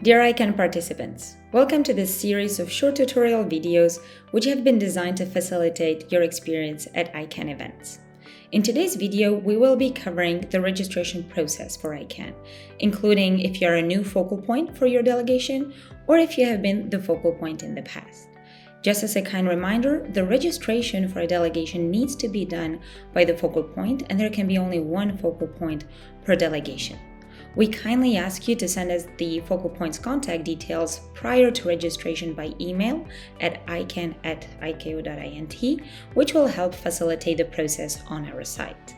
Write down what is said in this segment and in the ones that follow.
Dear ICAN participants, welcome to this series of short tutorial videos which have been designed to facilitate your experience at ICAN events. In today's video, we will be covering the registration process for ICAN, including if you're a new focal point for your delegation or if you have been the focal point in the past. Just as a kind reminder, the registration for a delegation needs to be done by the focal point, and there can be only one focal point per delegation. We kindly ask you to send us the focal point's contact details prior to registration by email at ican@iko.int, which will help facilitate the process on our site.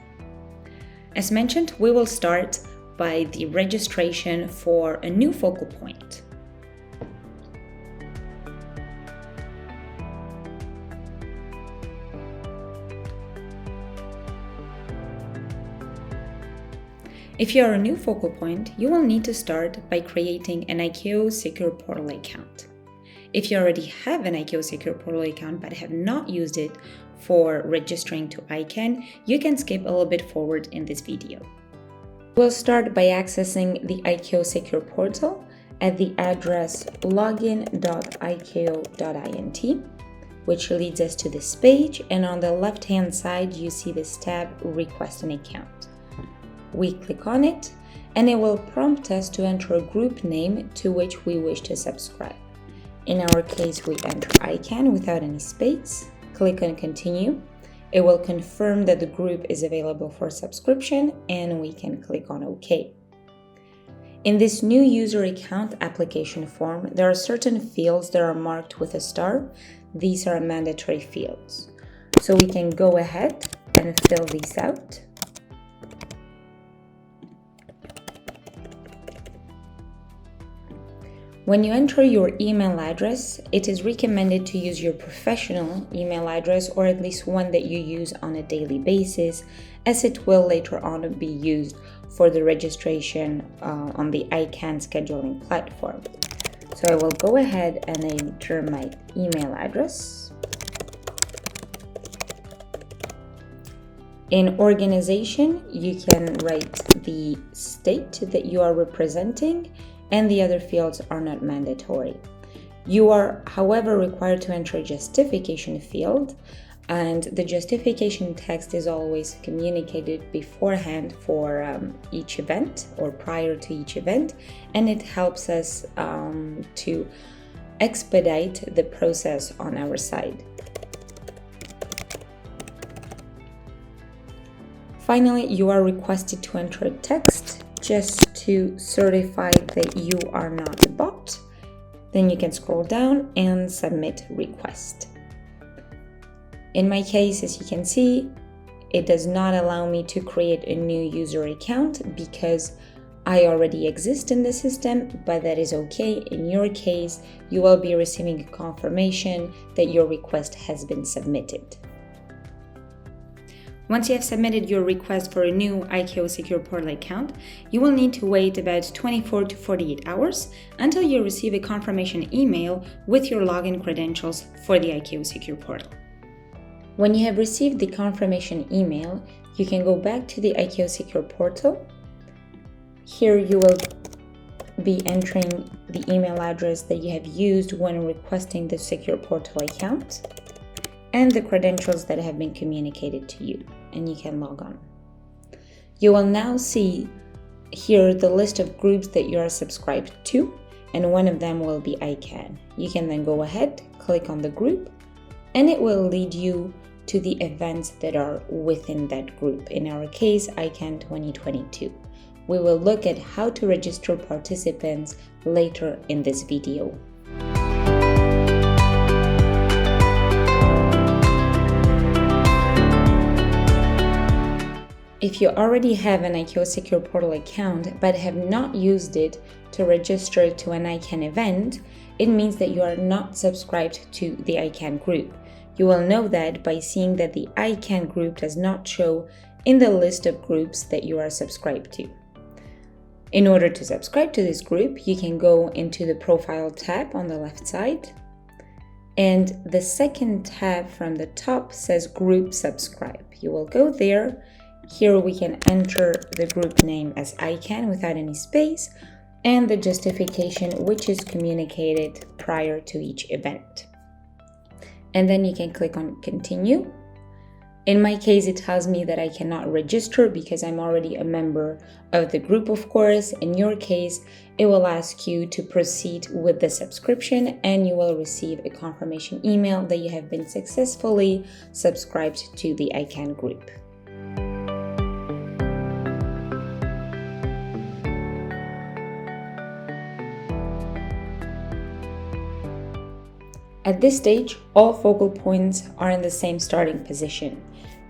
As mentioned, we will start by the registration for a new focal point. If you are a new focal point, you will need to start by creating an ICAO Secure Portal account. If you already have an ICAO Secure Portal account but have not used it for registering to ICAN, you can skip a little bit forward in this video. We'll start by accessing the ICAO Secure Portal at the address login.iko.int, which leads us to this page, and on the left-hand side you see this tab, Request an Account. We click on it, and it will prompt us to enter a group name to which we wish to subscribe. In our case, we enter ICAN without any space, click on Continue. It will confirm that the group is available for subscription, and we can click on OK. In this new user account application form, there are certain fields that are marked with a star. These are mandatory fields. So we can go ahead and fill these out. When you enter your email address, it is recommended to use your professional email address, or at least one that you use on a daily basis, as it will later on be used for the registration on the ICAN scheduling platform. So I will go ahead and enter my email address. In organization, you can write the state that you are representing, and the other fields are not mandatory. You are, however, required to enter a justification field, and the justification text is always communicated beforehand for each event or prior to each event, and it helps us to expedite the process on our side. Finally, you are requested to enter a text just to certify that you are not a bot. Then you can scroll down and submit request. In my case, as you can see, it does not allow me to create a new user account because I already exist in the system, but that is okay. In your case, you will be receiving a confirmation that your request has been submitted. Once you have submitted your request for a new ICAO Secure Portal account, you will need to wait about 24 to 48 hours until you receive a confirmation email with your login credentials for the ICAO Secure Portal. When you have received the confirmation email, you can go back to the ICAO Secure Portal. Here you will be entering the email address that you have used when requesting the Secure Portal account and the credentials that have been communicated to you, and you can log on. You will now see here the list of groups that you are subscribed to, and one of them will be ICAN. You can then go ahead, click on the group, and it will lead you to the events that are within that group. In our case, ICAN 2022. We will look at how to register participants later in this video. If you already have an ICAO Secure Portal account but have not used it to register to an ICAN event, it means that you are not subscribed to the ICAN group. You will know that by seeing that the ICAN group does not show in the list of groups that you are subscribed to. In order to subscribe to this group, you can go into the Profile tab on the left side, and the second tab from the top says Group Subscribe. You will go there. Here we can enter the group name as ICAN without any space, and the justification, which is communicated prior to each event. And then you can click on continue. In my case, it tells me that I cannot register because I'm already a member of the group, of course. In your case, it will ask you to proceed with the subscription and you will receive a confirmation email that you have been successfully subscribed to the ICAN group. At this stage, all focal points are in the same starting position.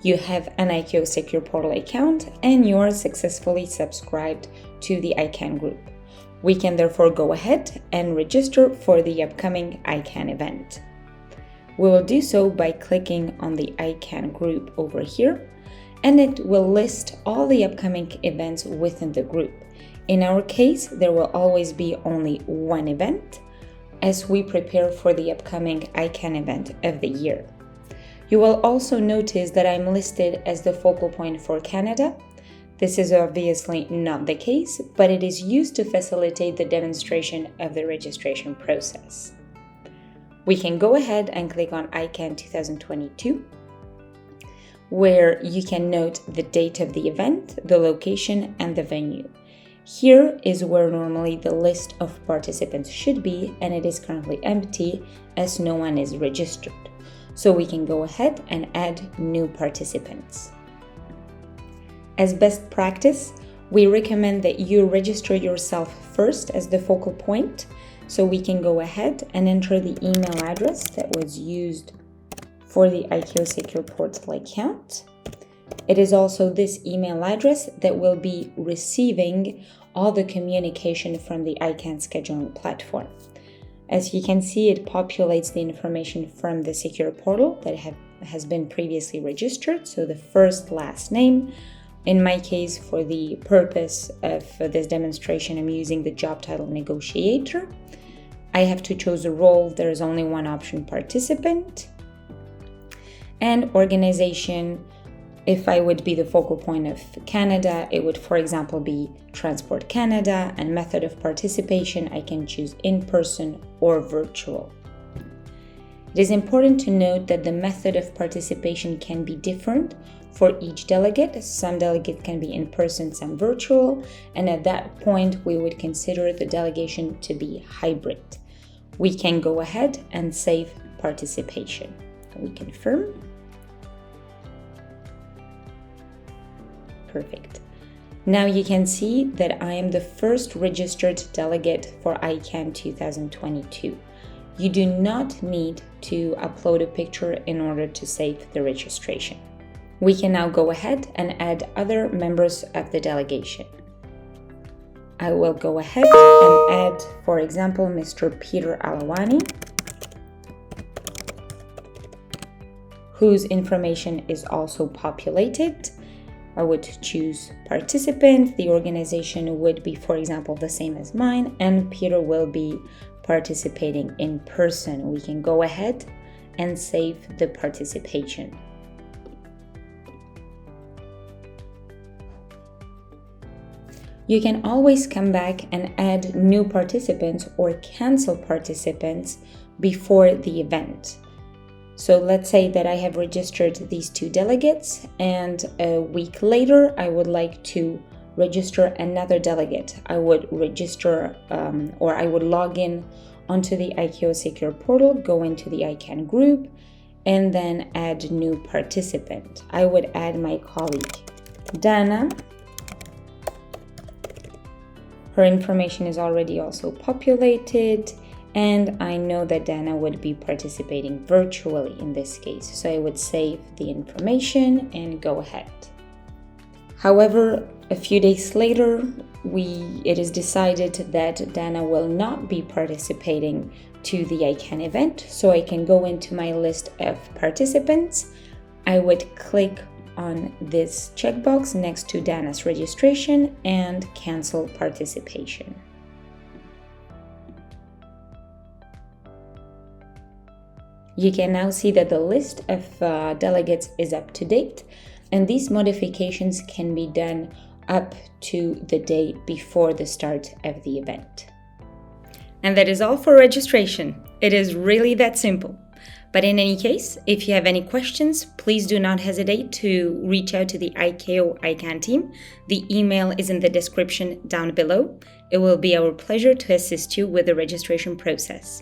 You have an ICAO Secure Portal account and you are successfully subscribed to the ICAN group. We can therefore go ahead and register for the upcoming ICAN event. We will do so by clicking on the ICAN group over here, and it will list all the upcoming events within the group. In our case, there will always be only one event as we prepare for the upcoming ICAN event of the year. You will also notice that I'm listed as the focal point for Canada. This is obviously not the case, but it is used to facilitate the demonstration of the registration process. We can go ahead and click on ICAN 2022, where you can note the date of the event, the location, and the venue. Here is where normally the list of participants should be, and it is currently empty as no one is registered. So we can go ahead and add new participants. As best practice, we recommend that you register yourself first as the focal point, so we can go ahead and enter the email address that was used for the ICAO Secure Portal account. It is also this email address that will be receiving all the communication from the ICAN Scheduling Platform. As you can see, it populates the information from the Secure Portal that has been previously registered, so the first, last name. In my case, for the purpose of this demonstration, I'm using the job title Negotiator. I have to choose a role. There is only one option, participant. And organization. If I would be the focal point of Canada, it would, for example, be Transport Canada, and method of participation, I can choose in-person or virtual. It is important to note that the method of participation can be different for each delegate. Some delegates can be in-person, some virtual, and at that point, we would consider the delegation to be hybrid. We can go ahead and save participation. We confirm. Perfect. Now you can see that I am the first registered delegate for ICAN 2022. You do not need to upload a picture in order to save the registration. We can now go ahead and add other members of the delegation. I will go ahead and add, for example, Mr. Peter Alawani, whose information is also populated. I would choose participant. The organization would be, for example, the same as mine, and Peter will be participating in person. We can go ahead and save the participation. You can always come back and add new participants or cancel participants before the event. So let's say that I have registered these two delegates, and a week later I would like to register another delegate. I would register or I would log in onto the ICAO Secure Portal, go into the ICAN group, and then add new participant. I would add my colleague Dana. Her information is already also populated, and I know that Dana would be participating virtually in this case. So I would save the information and go ahead. However, a few days later, it is decided that Dana will not be participating to the ICAN event. So I can go into my list of participants. I would click on this checkbox next to Dana's registration and cancel participation. You can now see that the list of delegates is up to date, and these modifications can be done up to the day before the start of the event. And that is all for registration. It is really that simple. But in any case, if you have any questions, please do not hesitate to reach out to the ICAN team. The email is in the description down below. It will be our pleasure to assist you with the registration process.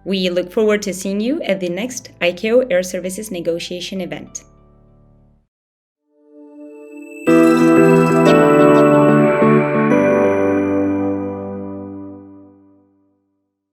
We look forward to seeing you at the next ICAO Air Services negotiation event.